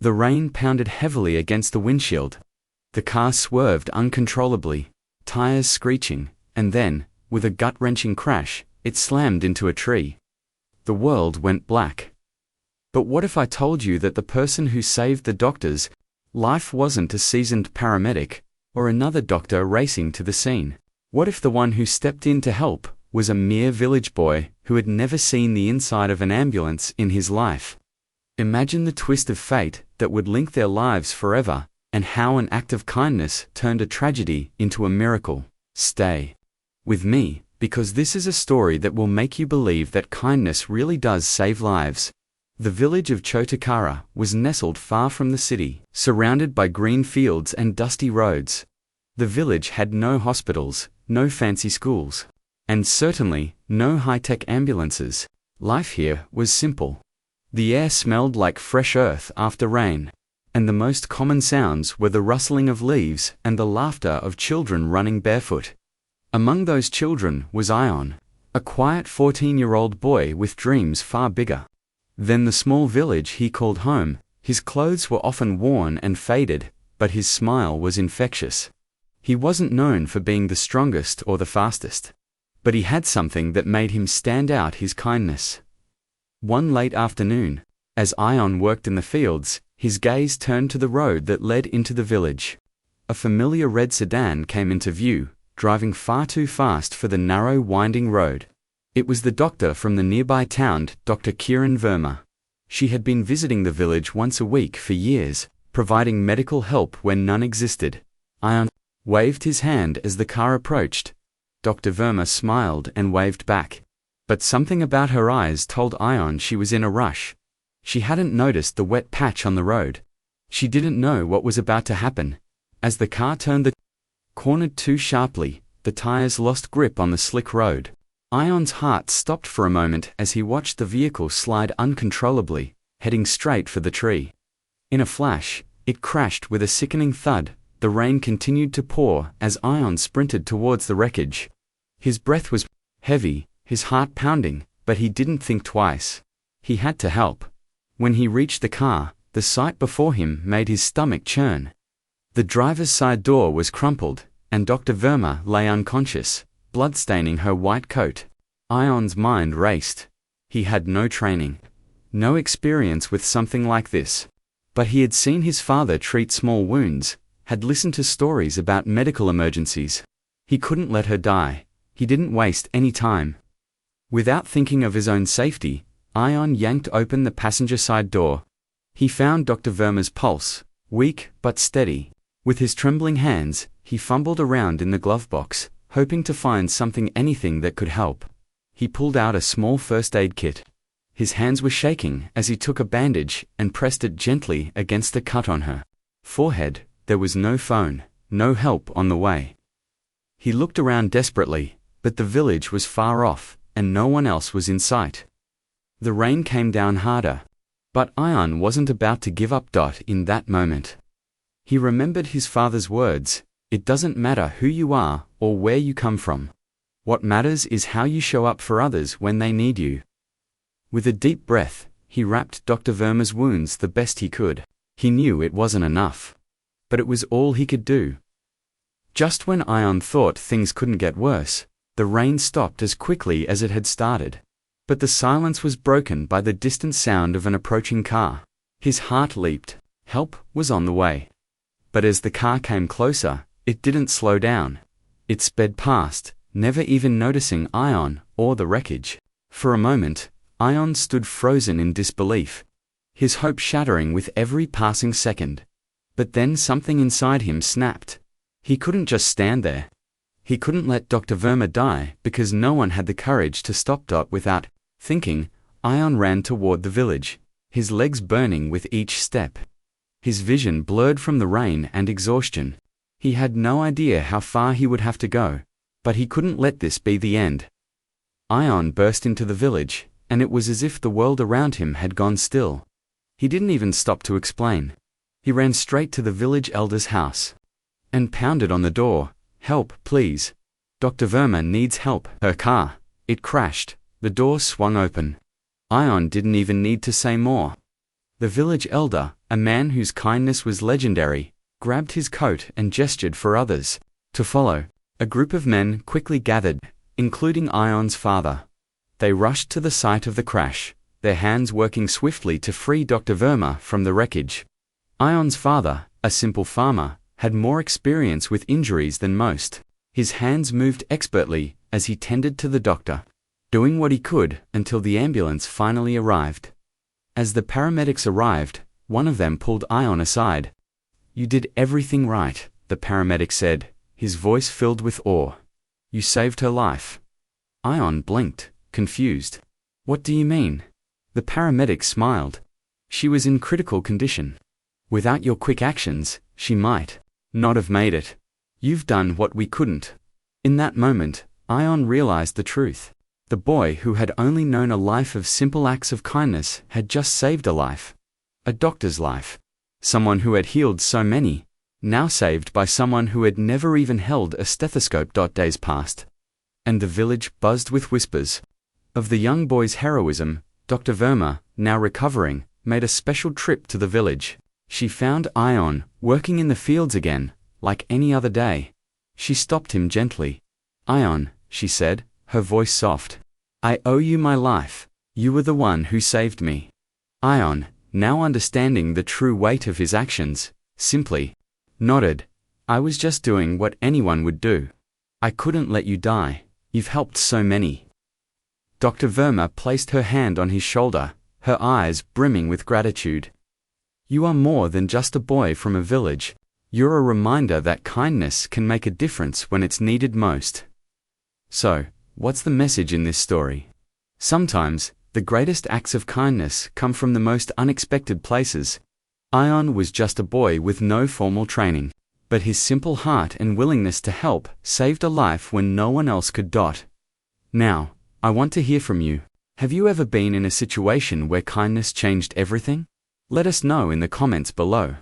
The rain pounded heavily against the windshield. The car swerved uncontrollably, tires screeching, and then, with a gut-wrenching crash, it slammed into a tree. The world went black. But what if I told you that the person who saved the doctor's life wasn't a seasoned paramedic, or another doctor racing to the scene? What if the one who stepped in to help was a mere village boy who had never seen the inside of an ambulance in his life? Imagine the twist of fate that would link their lives forever, and how an act of kindness turned a tragedy into a miracle. Stay with me, because this is a story that will make you believe that kindness really does save lives. The village of Chotakara was nestled far from the city, surrounded by green fields and dusty roads. The village had no hospitals, no fancy schools, and certainly no high-tech ambulances. Life here was simple. The air smelled like fresh earth after rain, and the most common sounds were the rustling of leaves and the laughter of children running barefoot. Among those children was Ion, a quiet 14-year-old boy with dreams far bigger than the small village he called home. His clothes were often worn and faded, but his smile was infectious. He wasn't known for being the strongest or the fastest, but he had something that made him stand out: his kindness. One late afternoon, as Ion worked in the fields, his gaze turned to the road that led into the village. A familiar red sedan came into view, driving far too fast for the narrow, winding road. It was the doctor from the nearby town, Dr. Kiran Verma. She had been visiting the village once a week for years, providing medical help when none existed. Ion waved his hand as the car approached. Dr. Verma smiled and waved back. But something about her eyes told Ion she was in a rush. She hadn't noticed the wet patch on the road. She didn't know what was about to happen. As the car turned the corner too sharply, the tires lost grip on the slick road. Ion's heart stopped for a moment as he watched the vehicle slide uncontrollably, heading straight for the tree. In a flash, it crashed with a sickening thud. The rain continued to pour as Ion sprinted towards the wreckage. His breath was heavy, his heart pounding, but he didn't think twice. He had to help. When he reached the car, the sight before him made his stomach churn. The driver's side door was crumpled, and Dr. Verma lay unconscious, blood staining her white coat. Ion's mind raced. He had no training, no experience with something like this. But he had seen his father treat small wounds, had listened to stories about medical emergencies. He couldn't let her die. He didn't waste any time. Without thinking of his own safety, Ion yanked open the passenger side door. He found Dr. Verma's pulse, weak but steady. With his trembling hands, he fumbled around in the glove box, hoping to find anything that could help. He pulled out a small first aid kit. His hands were shaking as he took a bandage and pressed it gently against the cut on her forehead. There was no phone, no help on the way. He looked around desperately, but the village was far off, and no one else was in sight. The rain came down harder. But Ion wasn't about to give up. In that moment, he remembered his father's words: "It doesn't matter who you are or where you come from. What matters is how you show up for others when they need you." With a deep breath, he wrapped Dr. Verma's wounds the best he could. He knew it wasn't enough, but it was all he could do. Just when Ion thought things couldn't get worse, the rain stopped as quickly as it had started. But the silence was broken by the distant sound of an approaching car. His heart leaped. Help was on the way. But as the car came closer, it didn't slow down. It sped past, never even noticing Ion or the wreckage. For a moment, Ion stood frozen in disbelief, his hope shattering with every passing second. But then something inside him snapped. He couldn't just stand there. He couldn't let Dr. Verma die because no one had the courage to stop. Without thinking, Ion ran toward the village, his legs burning with each step. His vision blurred from the rain and exhaustion. He had no idea how far he would have to go, but he couldn't let this be the end. Ion burst into the village, and it was as if the world around him had gone still. He didn't even stop to explain. He ran straight to the village elder's house and pounded on the door. "Help, please. Dr. Verma needs help." Her car. It crashed. The door swung open. Ion didn't even need to say more. The village elder, a man whose kindness was legendary, grabbed his coat and gestured for others to follow. A group of men quickly gathered, including Ion's father. They rushed to the site of the crash, their hands working swiftly to free Dr. Verma from the wreckage. Ion's father, a simple farmer, had more experience with injuries than most. His hands moved expertly as he tended to the doctor, doing what he could until the ambulance finally arrived. As the paramedics arrived, one of them pulled Ion aside. "You did everything right," the paramedic said, his voice filled with awe. "You saved her life." Ion blinked, confused. "What do you mean?" The paramedic smiled. "She was in critical condition. Without your quick actions, she might not have made it. You've done what we couldn't." In that moment, Ion realized the truth. The boy who had only known a life of simple acts of kindness had just saved a life. A doctor's life. Someone who had healed so many, now saved by someone who had never even held a stethoscope. Days passed, and the village buzzed with whispers of the young boy's heroism. Dr. Verma, now recovering, made a special trip to the village. She found Ion working in the fields again, like any other day. She stopped him gently. "Ion," she said, her voice soft, "I owe you my life. You were the one who saved me." Ion, now understanding the true weight of his actions, simply nodded. "I was just doing what anyone would do. I couldn't let you die. You've helped so many." Dr. Verma placed her hand on his shoulder, her eyes brimming with gratitude. "You are more than just a boy from a village. You're a reminder that kindness can make a difference when it's needed most." So, what's the message in this story? Sometimes, the greatest acts of kindness come from the most unexpected places. Ion was just a boy with no formal training, but his simple heart and willingness to help saved a life when no one else could. Now, I want to hear from you. Have you ever been in a situation where kindness changed everything? Let us know in the comments below.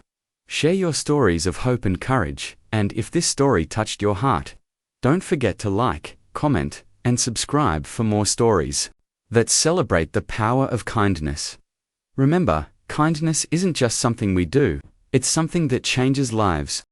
Share your stories of hope and courage, and if this story touched your heart, don't forget to like, comment, and subscribe for more stories that celebrate the power of kindness. Remember, kindness isn't just something we do, it's something that changes lives.